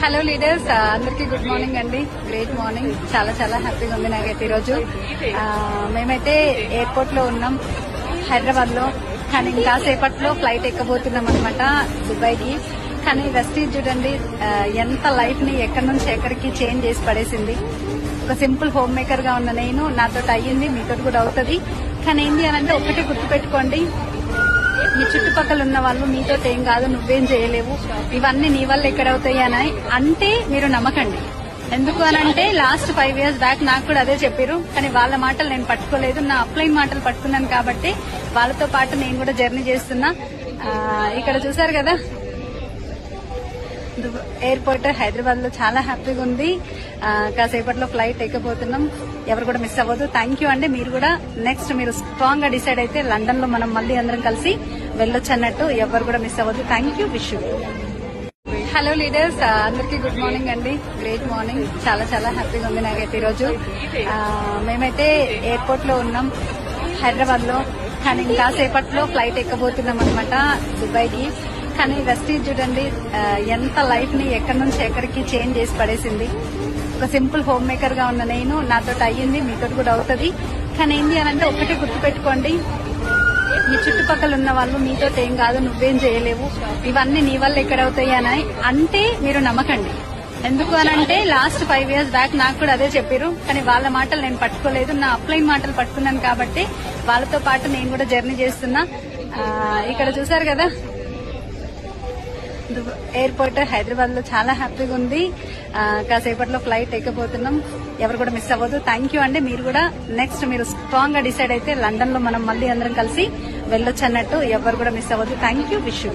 Hello leaders, అందరికీ good morning అండి. Great morning. చాలా చాలా హ్యాపీగా ఉంది నాకైతే ఈరోజు. మేమైతే ఎయిర్పోర్ట్ లో ఉన్నాం హైదరాబాద్ లో. కానీ ఇంకా సేపట్లో ఫ్లైట్ ఎక్కబోతున్నాం అనమాట దుబాయ్కి. కానీ వెస్టీజ్ చూడండి ఎంత లైఫ్ ని ఎక్కడి నుంచి ఎక్కడికి చేంజ్ చేసి పడేసింది. ఒక సింపుల్ హోమ్ మేకర్ గా ఉన్న నేను, నాతో అయ్యింది, మీతో కూడా అవుతుంది. కానీ ఏంటి అని అంటే ఒకటి గుర్తుపెట్టుకోండి, మీ చుట్టుపక్కల ఉన్న వాళ్ళు మీతో ఏం కాదు, నువ్వేం చేయలేవు, ఇవన్నీ నీ వల్ల ఎక్కడవుతాయి అని అంటే మీరు నమ్మకండి. ఎందుకు అని అంటే లాస్ట్ 5 years బ్యాక్ నాకు కూడా అదే చెప్పారు. కానీ వాళ్ళ మాటలు నేను పట్టుకోలేదు, నా అప్లైన్ మాటలు పట్టుకున్నాను. కాబట్టి వాళ్ళతో పాటు నేను కూడా జర్నీ చేస్తున్నా. ఇక్కడ చూసారు కదా ఎయిర్పోర్ట్ హైదరాబాద్ లో చాలా హ్యాపీగా ఉంది. కాసేపట్లో ఫ్లైట్ ఎక్కబోతున్నాం. ఎవరు కూడా మిస్ అవ్వదు. థ్యాంక్ యూ అండి. మీరు కూడా నెక్స్ట్ మీరు స్ట్రాంగ్ గా డిసైడ్ అయితే లండన్ లో మనం మళ్ళీ అందరం కలిసి వెళ్ళొచ్చు అన్నట్టు. ఎవరు కూడా మిస్ అవ్వదు. Thank you. Wish you. Hello leaders, అందరికీ గుడ్ మార్నింగ్ అండి. Great morning. చాలా చాలా హ్యాపీగా ఉంది నాకైతే ఈరోజు. మేమైతే ఎయిర్పోర్ట్ లో ఉన్నాం హైదరాబాద్ లో. కానీ ఇంకా సేపట్లో ఫ్లైట్ ఎక్కబోతున్నాం అనమాట దుబాయ్కి. కానీ వెస్టీజ్ చూడండి ఎంత లైఫ్ ని ఎక్కడి నుంచి ఎక్కడికి చేంజ్ చేసి పడేసింది. ఒక సింపుల్ హోమ్ మేకర్ గా ఉన్న నేను, నాతో అయ్యింది, మీతో కూడా అవుతుంది. కానీ ఏంటి అని అంటే ఒకటి గుర్తుపెట్టుకోండి, మీ చుట్టుపక్కల ఉన్న వాళ్ళు మీతో ఏం కాదు, నువ్వేం చేయలేవు, ఇవన్నీ నీ వల్ల ఎక్కడవుతాయి అని అంటే మీరు నమ్మకండి. ఎందుకు అని అంటే లాస్ట్ 5 years బ్యాక్ నాకు కూడా అదే చెప్పారు. కానీ వాళ్ళ మాటలు నేను పట్టుకోలేదు, నా అప్లైన్ మాటలు పట్టుకున్నాను. కాబట్టి వాళ్ళతో పాటు నేను కూడా జర్నీ చేస్తున్నా. ఇక్కడ చూసారు కదా ఎయిర్పోర్ట్ హైదరాబాద్ లో చాలా హ్యాపీగా ఉంది. కాసేపట్లో ఫ్లైట్ ఎక్కబోతున్నాం. ఎవరు కూడా మిస్ అవ్వదు. థ్యాంక్ యూ అండి. మీరు కూడా నెక్స్ట్ మీరు స్ట్రాంగ్ గా డిసైడ్ అయితే లండన్ లో మనం మళ్ళీ అందరం కలిసి వెళ్ళొచ్చు అన్నట్టు. ఎవరు కూడా మిస్ అవ్వదు. Thank you. Wish you.